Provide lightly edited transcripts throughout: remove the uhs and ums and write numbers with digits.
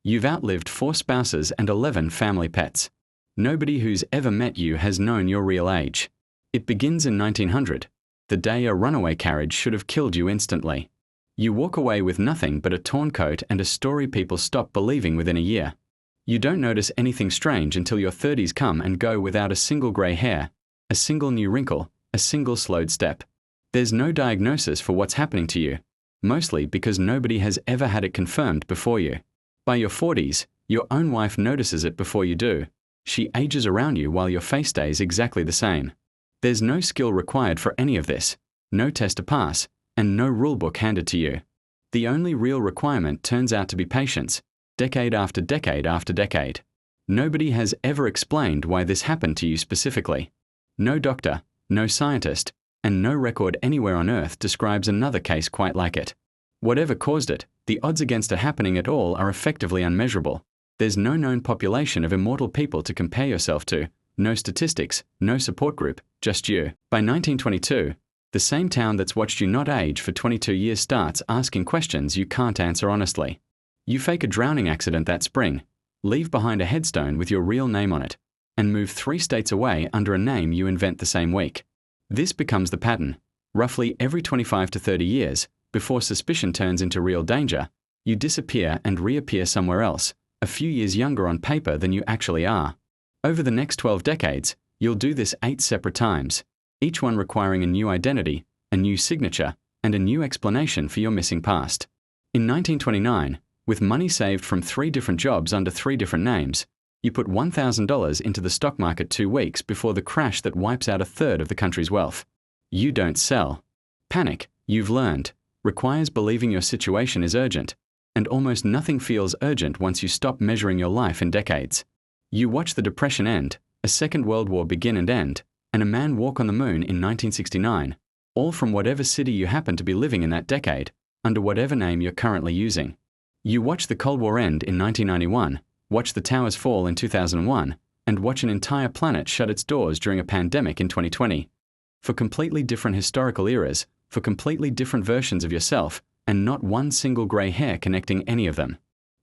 You've outlived 4 spouses and 11 family pets. Nobody who's ever met you has known your real age. It begins in 1900, the day a runaway carriage should have killed you instantly. You walk away with nothing but a torn coat and a story people stop believing within a year. You don't notice anything strange until your 30s come and go without a single grey hair, a single new wrinkle, a single slowed step. There's no diagnosis for what's happening to you, mostly because nobody has ever had it confirmed before you. By your 40s, your own wife notices it before you do. She ages around you while your face stays exactly the same. There's no skill required for any of this, no test to pass, and no rulebook handed to you. The only real requirement turns out to be patience, decade after decade after decade. Nobody has ever explained why this happened to you specifically. No doctor, no scientist, and no record anywhere on Earth describes another case quite like it. Whatever caused it, the odds against it happening at all are effectively unmeasurable. There's no known population of immortal people to compare yourself to, no statistics, no support group, just you. By 1922, the same town that's watched you not age for 22 years starts asking questions you can't answer honestly. You fake a drowning accident that spring, leave behind a headstone with your real name on it, and move 3 states away under a name you invent the same week. This becomes the pattern. Roughly every 25 to 30 years, before suspicion turns into real danger, you disappear and reappear somewhere else, a few years younger on paper than you actually are. Over the next 12 decades, you'll do this 8 separate times, each one requiring a new identity, a new signature, and a new explanation for your missing past. In 1929, with money saved from 3 different jobs under 3 different names, you put $1,000 into the stock market 2 weeks before the crash that wipes out 1/3 of the country's wealth. You don't sell. Panic, you've learned, requires believing your situation is urgent, and almost nothing feels urgent once you stop measuring your life in decades. You watch the Depression end, a Second World War begin and end, and a man walk on the moon in 1969, all from whatever city you happen to be living in that decade, under whatever name you're currently using. You watch the Cold War end in 1991, watch the towers fall in 2001, and watch an entire planet shut its doors during a pandemic in 2020. For completely different historical eras, for completely different versions of yourself, and not one single grey hair connecting any of them.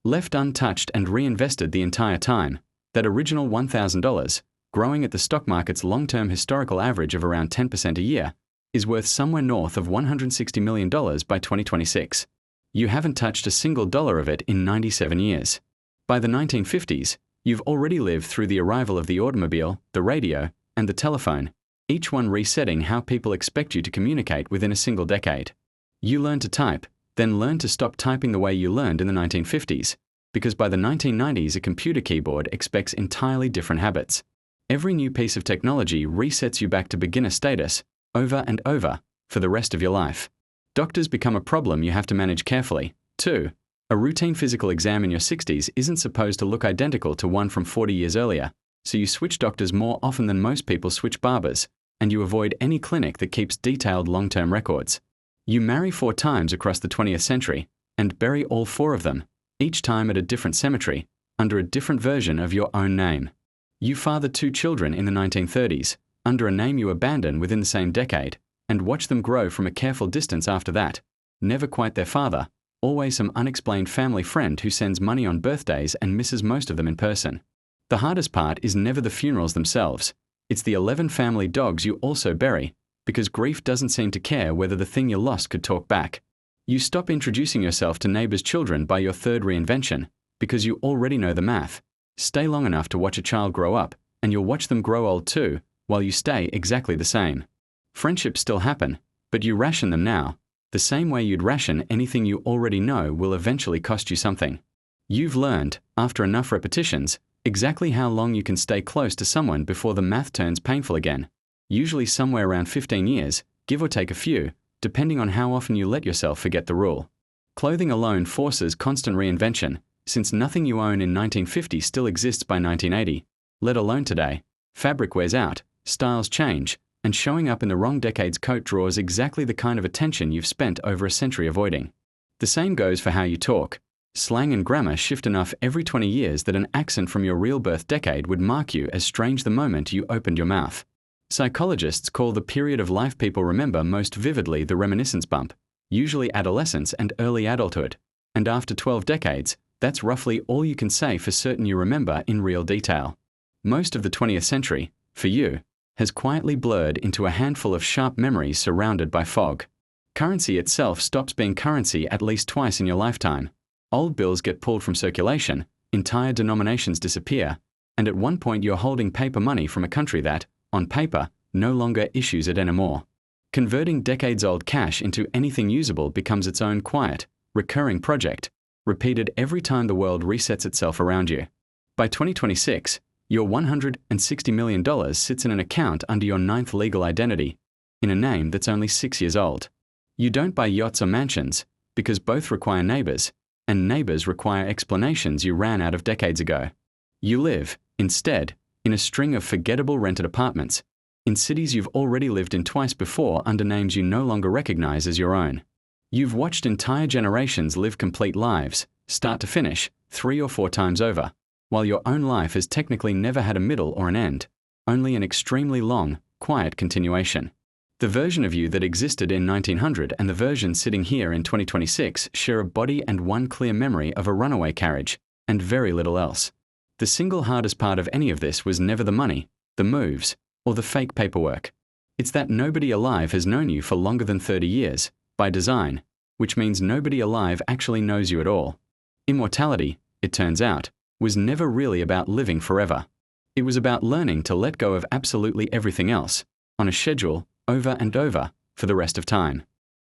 Left untouched and reinvested the entire time, that original $1,000, growing at the stock market's long-term historical average of around 10% a year, is worth somewhere north of $160 million by 2026. You haven't touched a single dollar of it in 97 years. By the 1950s, you've already lived through the arrival of the automobile, the radio, and the telephone, each one resetting how people expect you to communicate within a single decade. You learn to type, then learn to stop typing the way you learned in the 1950s, because by the 1990s a computer keyboard expects entirely different habits. Every new piece of technology resets you back to beginner status, over and over, for the rest of your life. Doctors become a problem you have to manage carefully, too. A routine physical exam in your 60s isn't supposed to look identical to one from 40 years earlier, so you switch doctors more often than most people switch barbers, and you avoid any clinic that keeps detailed long-term records. You marry 4 times across the 20th century, and bury all 4 of them, each time at a different cemetery, under a different version of your own name. You father 2 children in the 1930s, under a name you abandon within the same decade, and watch them grow from a careful distance after that, never quite their father, always some unexplained family friend who sends money on birthdays and misses most of them in person. The hardest part is never the funerals themselves, it's the 11 family dogs you also bury, because grief doesn't seem to care whether the thing you lost could talk back. You stop introducing yourself to neighbors' children by your 3rd reinvention, because you already know the math. Stay long enough to watch a child grow up, and you'll watch them grow old too, while you stay exactly the same. Friendships still happen, but you ration them now. The same way you'd ration anything you already know will eventually cost you something. You've learned, after enough repetitions, exactly how long you can stay close to someone before the math turns painful again. Usually somewhere around 15 years, give or take a few, depending on how often you let yourself forget the rule. Clothing alone forces constant reinvention, since nothing you own in 1950 still exists by 1980, let alone today. Fabric wears out, styles change, and showing up in the wrong decade's coat draws exactly the kind of attention you've spent over a century avoiding. The same goes for how you talk. Slang and grammar shift enough every 20 years that an accent from your real birth decade would mark you as strange the moment you opened your mouth. Psychologists call the period of life people remember most vividly the reminiscence bump, usually adolescence and early adulthood, and after 12 decades, That's roughly all you can say for certain you remember in real detail. Most of the 20th century, for you, has quietly blurred into a handful of sharp memories surrounded by fog. Currency itself stops being currency at least twice in your lifetime. Old bills get pulled from circulation, entire denominations disappear, and at one point you're holding paper money from a country that, on paper, no longer issues it anymore. Converting decades-old cash into anything usable becomes its own quiet, recurring project, repeated every time the world resets itself around you. By 2026, your $160 million sits in an account under your 9th legal identity, in a name that's only 6 years old. You don't buy yachts or mansions, because both require neighbors, and neighbors require explanations you ran out of decades ago. You live, instead, in a string of forgettable rented apartments, in cities you've already lived in twice before under names you no longer recognize as your own. You've watched entire generations live complete lives, start to finish, 3 or 4 times over, while your own life has technically never had a middle or an end, only an extremely long, quiet continuation. The version of you that existed in 1900 and the version sitting here in 2026 share a body and one clear memory of a runaway carriage, and very little else. The single hardest part of any of this was never the money, the moves, or the fake paperwork. It's that nobody alive has known you for longer than 30 years, by design, which means nobody alive actually knows you at all. Immortality, it turns out, was never really about living forever. It was about learning to let go of absolutely everything else, on a schedule, over and over, for the rest of time.